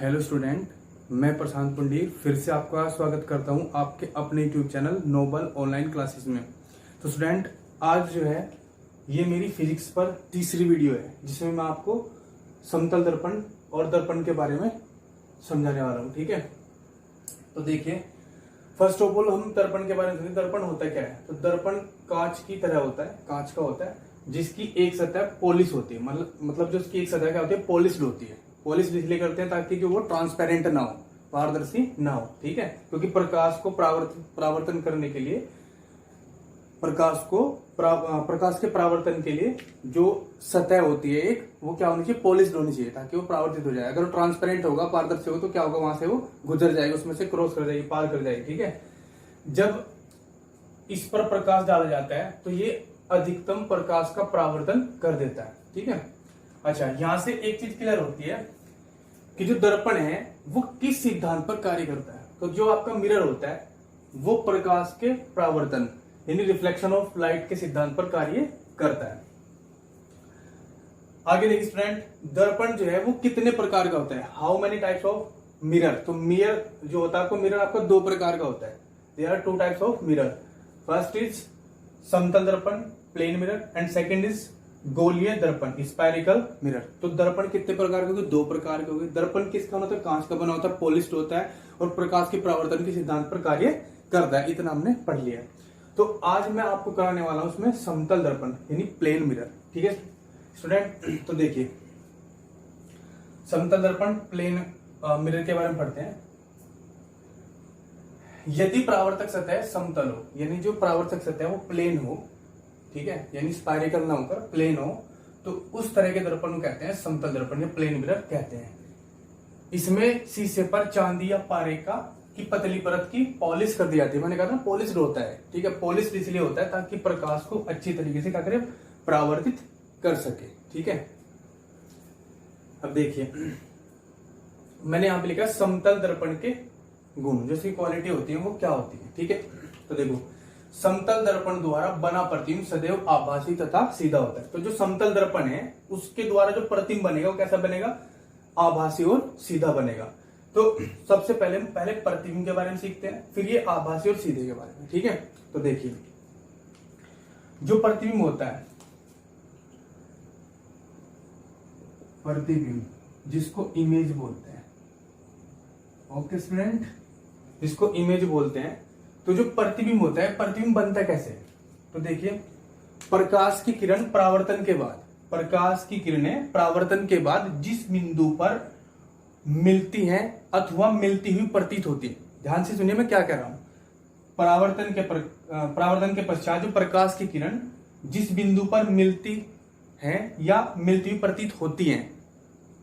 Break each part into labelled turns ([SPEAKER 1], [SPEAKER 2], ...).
[SPEAKER 1] Hello student, मैं प्रशांत पुंडीर फिर से आपका स्वागत करता हूं आपके अपने YouTube channel Noble online classes में। तो स्टूडेंट, आज जो है ये मेरी फिजिक्स पर तीसरी वीडियो है जिसमें मैं आपको समतल दर्पण और दर्पण के बारे में समझाने वाला हूं। ठीक है, तो देखिए, फर्स्ट ऑफ ऑल हम दर्पण के बारे में समझें। दर्पण होता क्या है? तो दर्पण कांच की तरह होता है, कांच का होता है जिसकी एक सतह पॉलिश होती है। मतलब जो उसकी एक सतह क्या होती है? पॉलिश्ड होती है। पॉलिश इसलिए करते हैं ताकि जो वो ट्रांसपेरेंट ना हो, पारदर्शी ना हो। ठीक है, क्योंकि प्रकाश को परावर्तन करने के लिए, प्रकाश के परावर्तन के लिए जो सतह होती है एक, वो क्या होनी चाहिए? पॉलिश्ड होनी चाहिए ताकि वो परावर्तित हो जाए। अगर वो ट्रांसपेरेंट होगा, पारदर्शी होगा, तो क्या होगा? वहां से वो गुजर जाएगी, उसमें से क्रॉस कर जाएगी, पार कर जाएगी। ठीक है, जब इस पर प्रकाश डाला जाता है तो ये अधिकतम प्रकाश का परावर्तन कर देता है। ठीक है, अच्छा, यहां से एक चीज क्लियर होती है कि जो दर्पण है वो किस सिद्धांत पर कार्य करता है। तो जो आपका मिरर होता है वो प्रकाश के परावर्तन यानी रिफ्लेक्शन ऑफ लाइट के सिद्धांत पर कार्य करता है। आगे देखिए स्टूडेंट, दर्पण जो है वो कितने प्रकार का होता है? How many types of mirror? तो मिरर जो होता है आपको, मिरर आपका दो प्रकार का होता है। There are two types of mirror. First is समतल दर्पण, plane mirror, and second is गोलीय दर्पण, स्फेरिकल मिरर। तो दर्पण कितने प्रकार के होंगे? दो प्रकार के होंगे। दर्पण किसका होता है? कांच का बना होता है, पॉलिश्ड होता है और प्रकाश के परावर्तन के सिद्धांत पर कार्य करता है। इतना हमने पढ़ लिया। तो आज मैं आपको कराने वाला हूं उसमें समतल दर्पण यानी प्लेन मिरर। ठीक है स्टूडेंट, तो देखिए, समतल दर्पण प्लेन मिरर के बारे में पढ़ते हैं। यदि परावर्तक सतह समतल हो, यानी जो परावर्तक सतह है वो प्लेन हो, ठीक है, यानी स्पायरिकल ना होकर प्लेन हो, तो उस तरह के दर्पण को कहते हैं समतल दर्पण या प्लेन मिरर कहते हैं। इसमें शीशे पर चांदी या पारे की पतली परत की पॉलिश कर दी जाती है। मैंने कहा था पॉलिश्ड होता है। ठीक है, पॉलिश्ड इसलिए होता है ताकि प्रकाश को अच्छी तरीके से क्या करे? परावर्तित कर सके। ठीक है, अब देखिए, मैंने यहां पे लिखा समतल दर्पण के गुण, जो इसकी क्वालिटी होती है वो क्या होती है। ठीक है, तो देखो, समतल दर्पण द्वारा बना प्रतिबिंब सदैव आभासी तथा सीधा होता है। तो जो समतल दर्पण है उसके द्वारा जो प्रतिबिंब बनेगा वो कैसा बनेगा? आभासी और सीधा बनेगा। तो सबसे पहले प्रतिबिंब के बारे में सीखते हैं, फिर ये आभासी और सीधे के बारे में। ठीक है, तो देखिए, जो प्रतिबिंब होता है, प्रतिबिंब जिसको इमेज बोलते हैं, ओके स्टूडेंट, जिसको इमेज बोलते हैं। तो जो प्रतिबिंब होता है, प्रतिबिंब बनता कैसे? तो देखिए, प्रकाश की किरण परावर्तन के बाद, प्रकाश की किरणें परावर्तन के बाद जिस बिंदु पर मिलती हैं अथवा मिलती हुई प्रतीत होती है, ध्यान से सुनिए मैं क्या कह रहा हूं। परावर्तन के पश्चात जो प्रकाश की किरण जिस बिंदु पर मिलती हैं या मिलती हुई प्रतीत होती हैं,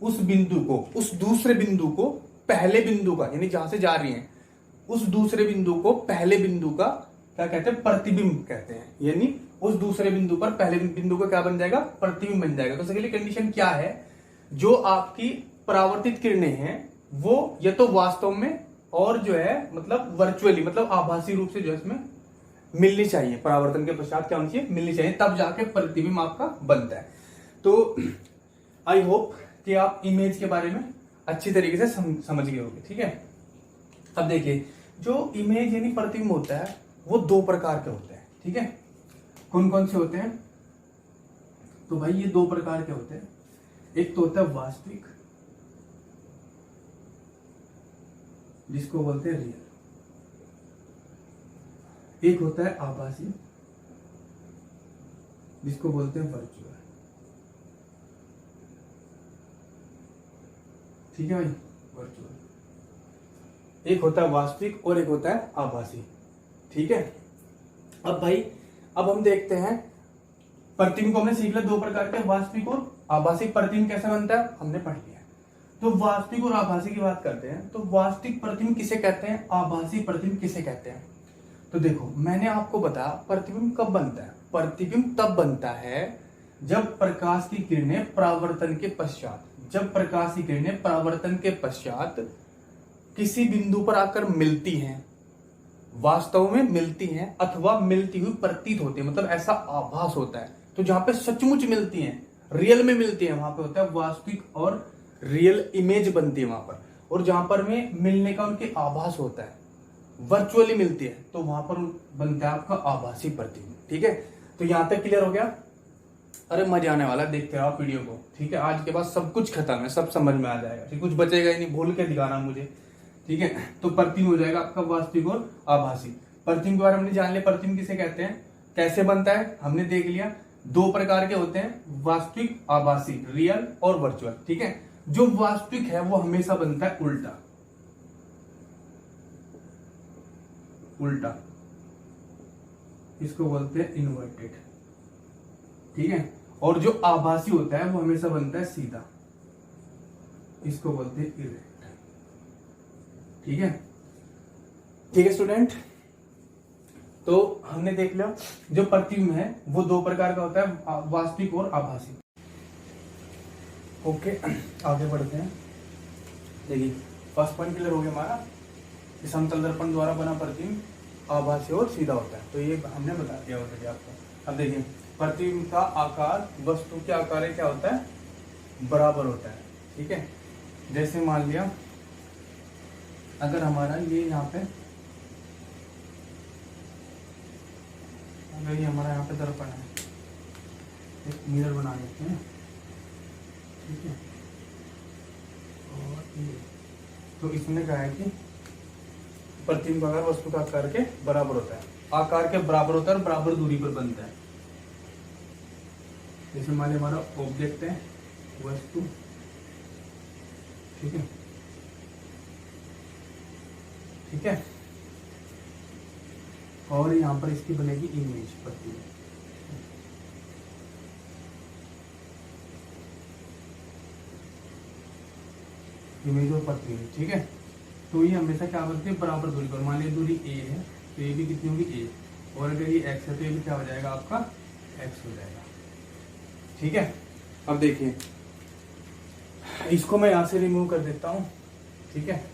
[SPEAKER 1] उस बिंदु को, उस दूसरे बिंदु को पहले बिंदु का, यानी जहां से जा रही हैं उस दूसरे बिंदु को पहले बिंदु का क्या कहते हैं? प्रतिबिंब कहते हैं। यानी उस दूसरे बिंदु पर पहले बिंदु का क्या बन जाएगा? प्रतिबिंब बन जाएगा। तो इसके लिए कंडीशन क्या है? जो आपकी परावर्तित किरणें हैं वो या तो वास्तव में और जो है मतलब वर्चुअली, मतलब आभासी रूप से जो है इसमें मिलनी चाहिए। परावर्तन के पश्चात क्या होनी चाहिए? मिलनी चाहिए, तब जाके प्रतिबिंब आपका बनता है। तो आई होप कि आप इमेज के बारे में अच्छी तरीके से समझ गए होंगे। ठीक है, अब देखिए, जो इमेज यानी प्रतिबिंब होता है वो दो प्रकार के होते हैं। ठीक है, कौन कौन से होते हैं? तो भाई ये दो प्रकार के होते हैं। एक तो होता है वास्तविक, जिसको बोलते हैं रियल। एक होता है आभासी, जिसको बोलते हैं वर्चुअल। ठीक है भाई, वर्चुअल। एक होता है वास्तविक और एक होता है आभासी। ठीक है, अब भाई, अब हम देखते हैं, प्रतिबिंब को हमने सीख लिया दो प्रकार के, वास्तविक और आभासी। प्रतिबिंब कैसे बनता है हमने पढ़ लिया। तो वास्तविक और आभासी की बात करते हैं। तो वास्तविक प्रतिबिंब किसे कहते हैं? आभासी प्रतिबिंब किसे कहते हैं? तो देखो, मैंने आपको बताया प्रतिबिंब कब बनता है। प्रतिबिंब तब बनता है जब प्रकाश की किरणें परावर्तन के पश्चात, जब प्रकाश की किरणें परावर्तन के पश्चात किसी बिंदु पर आकर मिलती हैं, वास्तव में मिलती हैं अथवा मिलती हुई प्रतीत होती है, मतलब ऐसा आभास होता है। तो जहां पे सचमुच मिलती हैं, रियल में मिलती है, वहां पे होता है वास्तविक और रियल इमेज बनती है वहां पर। और जहां पर में मिलने का उनके आभास होता है, वर्चुअली मिलती है, तो वहां पर बनता है आपका आभासी प्रतिबिंब। ठीक है, तो यहां तक क्लियर हो गया। अरे मजा आने वाला है, देखते रहो आप वीडियो को। ठीक है, आज के बाद सब कुछ खत्म है, सब समझ में आ जाएगा। ठीक, कुछ बचेगा ही नहीं, भूल के दिखाना मुझे। ठीक है, तो प्रतिबिंब हो जाएगा आपका वास्तविक और आभासी। प्रतिबिंब के बारे में हमने जान लिया, प्रतिबिंब किसे कहते हैं, कैसे बनता है हमने देख लिया। दो प्रकार के होते हैं, वास्तविक, आभासी, रियल और वर्चुअल। ठीक है, जो वास्तविक है वो हमेशा बनता है उल्टा, उल्टा, इसको बोलते हैं इन्वर्टेड। ठीक है, और जो आभासी होता है वो हमेशा बनता है सीधा, इसको बोलते हैं इरेक्ट। ठीक है, ठीक है स्टूडेंट, तो हमने देख लिया जो प्रतिबिंब है वो दो प्रकार का होता है, वास्तविक और आभासी। ओके, आगे बढ़ते हैं। देखिए फर्स्ट पॉइंट क्लियर हो गया हमारा कि समतल दर्पण द्वारा बना प्रतिबिंब आभासी और सीधा होता है, तो ये हमने बता दिया ऑलरेडी आपको। अब देखिए प्रतिबिंब का आकार वस्तु के आकार क्या होता है, बराबर होता है। ठीक है, जैसे मान लिया अगर हमारा ये यहाँ पे, अगर ये हमारा यहाँ पे दर्पण है, एक मिरर बना लेते हैं। ठीक है, और ये तो इसमें क्या है कि प्रतिबिंब का आकार वस्तु का आकार के बराबर होता है, आकार के बराबर होता है और बराबर दूरी पर बनता है। जैसे मान लीजिए हमारा ऑब्जेक्ट है वस्तु, ठीक है, ठीक है, और यहां पर इसकी बनेगी इमेज प्रतिबिंब। इमेज और प्रतिबिंब। ठीक है, तो ये हमेशा क्या बनती है, बराबर दूरी पर। मान लीजिए दूरी ए है तो ये भी कितनी होगी, ए, और अगर ये एक्स है तो ये भी क्या हो जाएगा आपका, एक्स हो जाएगा। ठीक है, अब देखिए इसको मैं यहां से रिमूव कर देता हूं। ठीक है,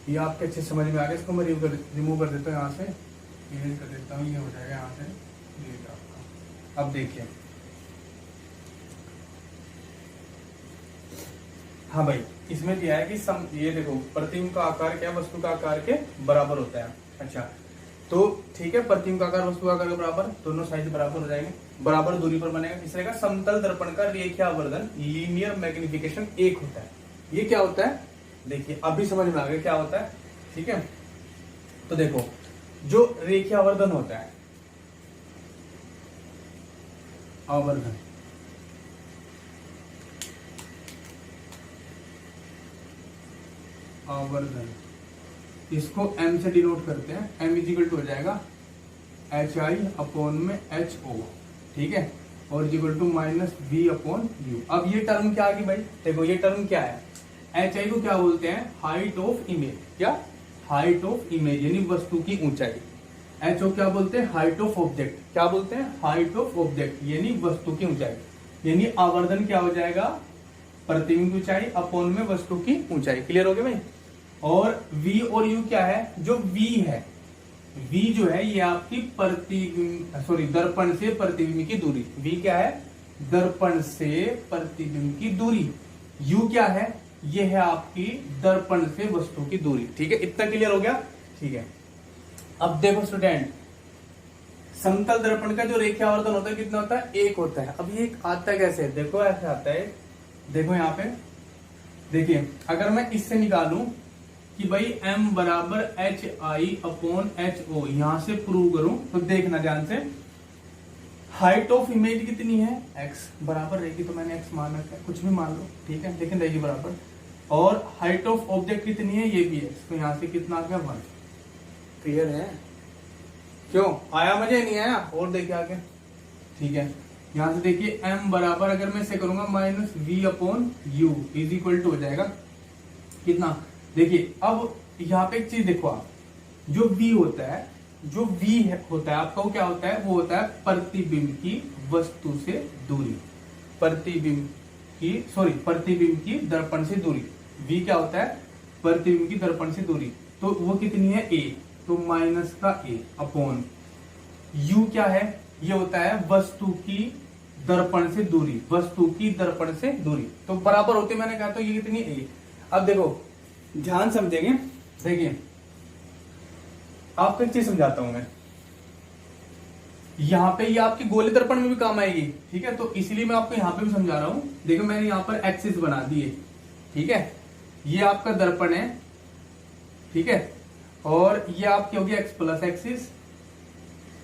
[SPEAKER 1] ये आपके अच्छे समझ में आ गया, इसको मैं रिमूव कर देता हूँ यहाँ से, इरेज कर देता हूँ, ये हो जाएगा यहाँ से ये आपका। अब देखिए, हाँ भाई, इसमें दिया है कि ये देखो प्रतिबिंब का आकार क्या है, वस्तु का आकार के बराबर होता है। अच्छा, तो ठीक है, प्रतिबिंब का आकार वस्तु का आकार के बराबर, दोनों साइड बराबर हो जाएंगे, बराबर दूरी पर बनेगा। तीसरे का समतल दर्पण का रेखीयावर्धन लीनियर मैग्निफिकेशन 1 होता है। ये क्या होता है, देखिए अभी समझ में आ गया क्या होता है। ठीक है, तो देखो जो रेखीयावर्धन होता है, आवर्धन, आवर्धन, इसको m से डिनोट करते हैं। m इजिकल टू हो जाएगा HI अपॉन में HO। ठीक है, और is equal to minus V upon U। अब ये टर्म क्या आ गई भाई, देखो ये टर्म क्या है, HI को क्या बोलते हैं, हाइट ऑफ इमेज, क्या, हाइट ऑफ इमेज यानी वस्तु की ऊंचाई। HO क्या बोलते हैं, हाइट ऑफ ऑब्जेक्ट, क्या बोलते हैं, हाइट ऑफ ऑब्जेक्ट यानी वस्तु की ऊंचाई। यानी आवर्धन क्या हो जाएगा, प्रतिबिंब की ऊंचाई अपॉन में वस्तु की ऊंचाई। क्लियर हो गया भाई। और V और U क्या है, जो V है, V जो है ये आपकी दर्पण से प्रतिबिंब की दूरी। V क्या है, दर्पण से प्रतिबिंब की दूरी। U क्या है, ये है आपकी दर्पण से वस्तु की दूरी। ठीक है, इतना क्लियर हो गया। ठीक है, अब देखो स्टूडेंट, समतल दर्पण का जो रेखीयावर्धन होता है कितना होता है, 1 होता है। अब ये आता है कैसे, देखो ऐसे आता है, देखो यहाँ पे देखिए, अगर मैं इससे निकालूं कि भाई m बराबर HI अपॉन HO, यहां से प्रूव करूं तो देखना ध्यान से, हाइट ऑफ इमेज कितनी है, x बराबर रहेगी, तो मैंने x मान रखा है, कुछ भी मान लो, ठीक है, लेकिन रहेगी बराबर। और हाइट ऑफ ऑब्जेक्ट कितनी है, ये भी x, तो यहां से कितना आ गया, 1। क्लियर है, क्यों आया, मजे नहीं आया, और देखिए आगे। ठीक है, यहां से देखिए m बराबर, अगर मैं इसे करूंगा minus V upon U is equal to हो जाएगा कितना, देखिए अब यहाँ पे एक चीज देखो आप, जो V होता है, जो V होता है आपका, वो क्या होता है, वो होता है प्रतिबिंब की वस्तु से दूरी, प्रतिबिंब की दर्पण से दूरी। V क्या होता है, प्रतिबिंब की दर्पण से दूरी, तो वो कितनी है, a, तो माइनस का a अपॉन U क्या है, ये होता है वस्तु की दर्पण से दूरी, वस्तु की दर्पण से दूरी, तो बराबर होते मैंने कहा, तो ये कितनी a। अब देखो ध्यान समझेंगे। देखिए आपको एक चीज समझाता हूं मैं, यहाँ पे ये आपकी गोले दर्पण में भी काम आएगी, ठीक है। तो इसलिए मैं आपको यहाँ पे भी समझा रहा हूं। देखो मैंने यहाँ पर एक्सिस बना दिए, ठीक है, ये आपका दर्पण है, ठीक है, और ये आपकी होगी एक्स प्लस एक्सिस,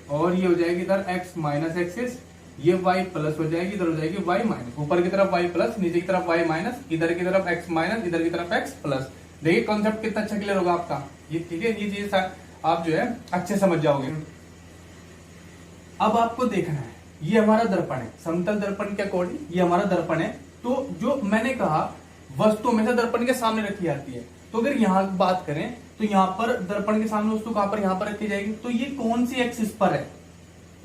[SPEAKER 1] और ये हो जाएगी इधर एक्स माइनस एक्सिस, ये y प्लस हो जाएगी, इधर हो जाएगी y माइनस, ऊपर की तरफ y प्लस, नीचे की तरफ y माइनस, इधर की तरफ x माइनस, इधर की तरफ x प्लस। देखिए कॉन्सेप्ट कितना अच्छा क्लियर होगा आपका ये, ठीक है। ये चीज आप जो है अच्छे समझ जाओगे। अब आपको देखना है, ये हमारा दर्पण है, समतल दर्पण के अकॉर्डिंग ये हमारा दर्पण है। तो जो मैंने कहा वस्तु हमेशा दर्पण के सामने रखी जाती है, तो अगर यहाँ बात करें तो यहाँ पर दर्पण के सामने वस्तु कहां पर, यहाँ पर रखी जाएगी। तो ये कौन सी एक्सिस पर है,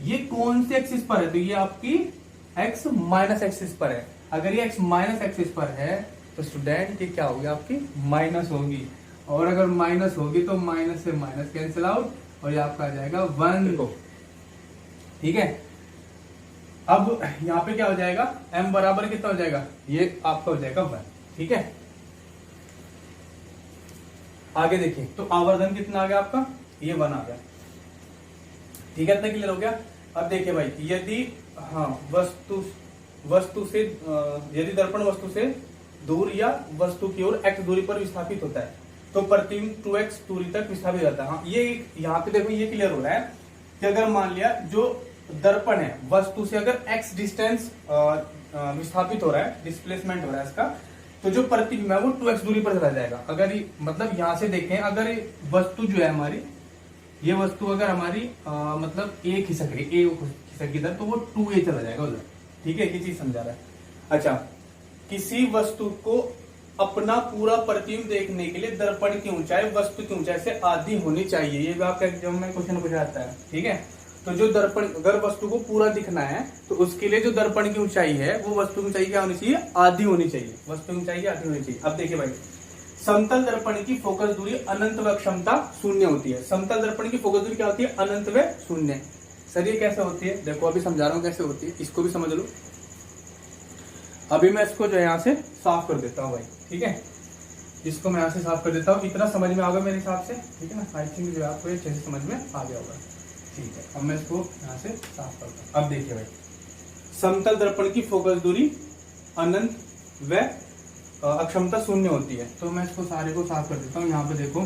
[SPEAKER 1] ये कौन सी एक्सिस पर है, तो ये आपकी x माइनस एक्सिस पर है। अगर ये x माइनस एक्सिस पर है तो स्टूडेंट ये क्या होगी, आपकी माइनस होगी, और अगर माइनस होगी तो माइनस से माइनस कैंसिल आउट, और ये आपका आ जाएगा 1, ठीक है। अब यहाँ पे क्या हो जाएगा, m बराबर कितना हो जाएगा, ये आपका हो जाएगा 1, ठीक है। आगे देखिए, तो आवर्धन कितना आ गया आपका, ये 1 आ गया, ठीक है। इतना क्लियर हो गया। अब देखिए भाई, यदि वस्तु से यदि दर्पण वस्तु से दूर या वस्तु की ओर x दूरी पर विस्थापित होता है तो प्रतिबिंब 2x दूरी तक विस्थापित होता है। हाँ, ये यहाँ पे देखो ये क्लियर हो रहा है कि अगर मान लिया जो दर्पण है वस्तु से अगर x डिस्टेंस विस्थापित हो रहा है, डिस्प्लेसमेंट हो रहा है इसका, तो जो प्रतिबिंब है वो 2x दूरी पर चला जाएगा। अगर मतलब यहां से देखें, अगर वस्तु जो है हमारी, ये वस्तु अगर हमारी मतलब a खिसक रही, a खिसक इधर, तो वो 2a चला जाएगा उधर, ठीक है। ये चीज समझा रहा है। अच्छा, किसी वस्तु को अपना पूरा प्रतिबिंब देखने के लिए दर्पण की ऊंचाई वस्तु की ऊंचाई से आधी होनी चाहिए। ये भी आपका एग्जाम में क्वेश्चन पूछा जाता है, ठीक है। तो जो दर्पण, अगर वस्तु को पूरा दिखना है तो उसके लिए जो दर्पण की ऊंचाई है वो वस्तु की ऊंचाई क्या होनी चाहिए, आधी होनी चाहिए। वस्तु की ऊंचाई आधी होनी चाहिए। अब देखिए भाई, समतल दर्पण की फोकस दूरी अनंत व क्षमता शून्य होती है। समतल दर्पण की फोकस दूरी क्या होती है, अनंत व शून्य। सर ये कैसे होती है, देखो अभी समझा रहा हूँ कैसे होती है, इसको भी समझ लो। अभी मैं इसको जो है यहाँ से साफ कर देता हूँ भाई, ठीक है। इसको मैं यहाँ से साफ कर देता हूँ, इतना समझ में आ गया मेरे हिसाब से, ठीक है ना। आई थिंक जो आपको अच्छे से समझ में आ गया होगा, ठीक है। अब मैं इसको यहाँ से साफ करता हूँ। अब देखिए भाई, समतल दर्पण की फोकस दूरी अनंत व अक्षमता शून्य होती है। तो मैं इसको सारे को साफ कर देता हूँ। यहाँ पे देखो,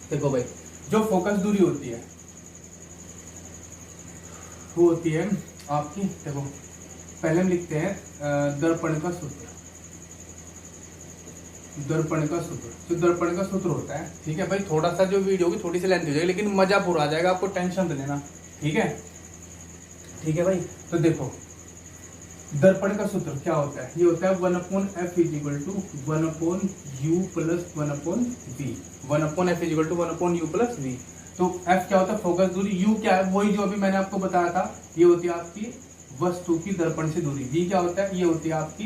[SPEAKER 1] देखो भाई, जो फोकस दूरी होती है वो होती है आपकी, देखो पहले हम लिखते हैं दर्पण का सूत्र। दर्पण का सूत्र, तो दर्पण का सूत्र होता है, ठीक है भाई। थोड़ा सा जो वीडियो की थोड़ी सी लेंथ हो जाएगी, लेकिन मजा पूरा आ जाएगा, आपको टेंशन लेना, ठीक है, ठीक है भाई। तो देखो दर्पण का सूत्र क्या होता है, ये होता है 1/f = 1/u + 1/v। 1/f = 1/u + v। तो f क्या होता है, फोकस दूरी। u क्या है, वही जो अभी मैंने आपको बताया था, ये होती है आपकी वस्तु की दर्पण से दूरी। v क्या होता है, ये होती है आपकी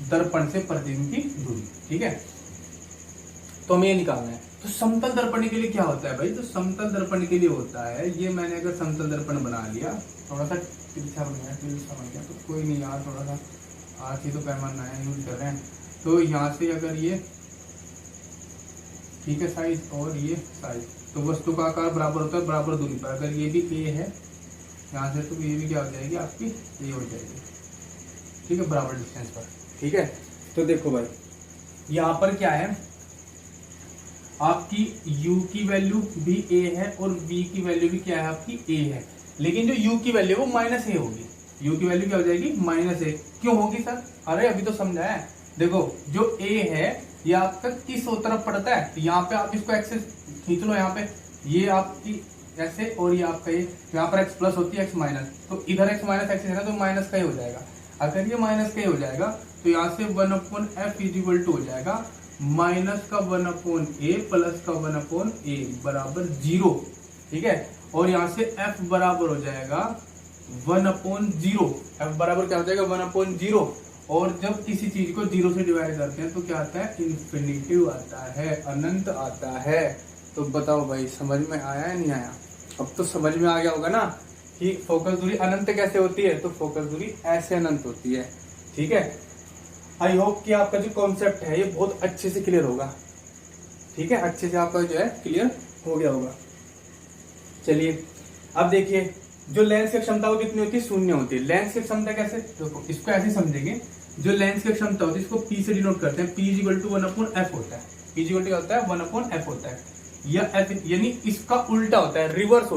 [SPEAKER 1] दर्पण से प्रतिबिंब की दूरी, ठीक है। तो हमें ये निकालना है। तो समतल दर्पण के लिए क्या होता है भाई, तो समतल दर्पण के लिए होता है, ये मैंने अगर समतल दर्पण बना लिया, थोड़ा सा तिरछा बन गया, समझ गया, तो कोई नहीं यार, थोड़ा सा आज ही तो पैमाना नया यूज कर रहे हैं। तो यहाँ से अगर ये, ठीक है, साइज और ये साइज, तो वस्तु का आकार बराबर होता है बराबर दूरी पर। अगर ये भी a है यहाँ से, तो ये भी क्या हो जाएगी आपकी, a हो जाएगी, ठीक है, बराबर डिस्टेंस पर, ठीक है। तो देखो भाई, यहाँ पर क्या है, आपकी u की वैल्यू भी a है और v की वैल्यू भी क्या है, आपकी a है। लेकिन जो u की वैल्यू वो -a होगी। u की वैल्यू क्या हो जाएगी, -a। क्यों होगी सर, अरे अभी तो समझा है। देखो जो a है ये आपका किस तरफ पड़ता है, तो यहाँ पे आप इसको एक्सेस खींच लो, यहाँ पे ये आपकी ऐसे, और ये आपका ये, यहाँ पर x प्लस होती है x माइनस, तो इधर x माइनस एक्सेस है ना, तो माइनस का ही हो जाएगा। अगर ये माइनस का ही हो जाएगा तो यहाँ से 1/f = हो जाएगा माइनस का 1/a प्लस का 1/a बराबर 0, ठीक है। और यहाँ से f बराबर हो जाएगा 1/0। f बराबर क्या हो जाएगा, 1/0। और जब किसी चीज को 0 से डिवाइड करते हैं तो क्या आता है, इन्फिनिटिव आता है, अनंत आता है। तो बताओ भाई, समझ में आया है नहीं आया, अब तो समझ में आ गया होगा ना कि फोकस दूरी अनंत कैसे होती है। तो फोकस दूरी ऐसे अनंत होती है, ठीक है। आई होप कि आपका जो कॉन्सेप्ट है ये बहुत अच्छे से क्लियर होगा। ठीक है, अच्छे से आपका जो है क्लियर हो गया होगा। चलिए अब देखिए, जो लेंस की क्षमता वो कितनी होती है, शून्य होती है। लेंस की क्षमता कैसे, देखो इसको ऐसे समझेंगे, जो लेंस की क्षमता होती है इसको P से डिनोट करते हैं। P इक्वल टू 1/f होता है। P इक्वल टू क्या होता है, 1/f होता है। या F यानी इसका उल्टा होता है, रिवर्स होता है।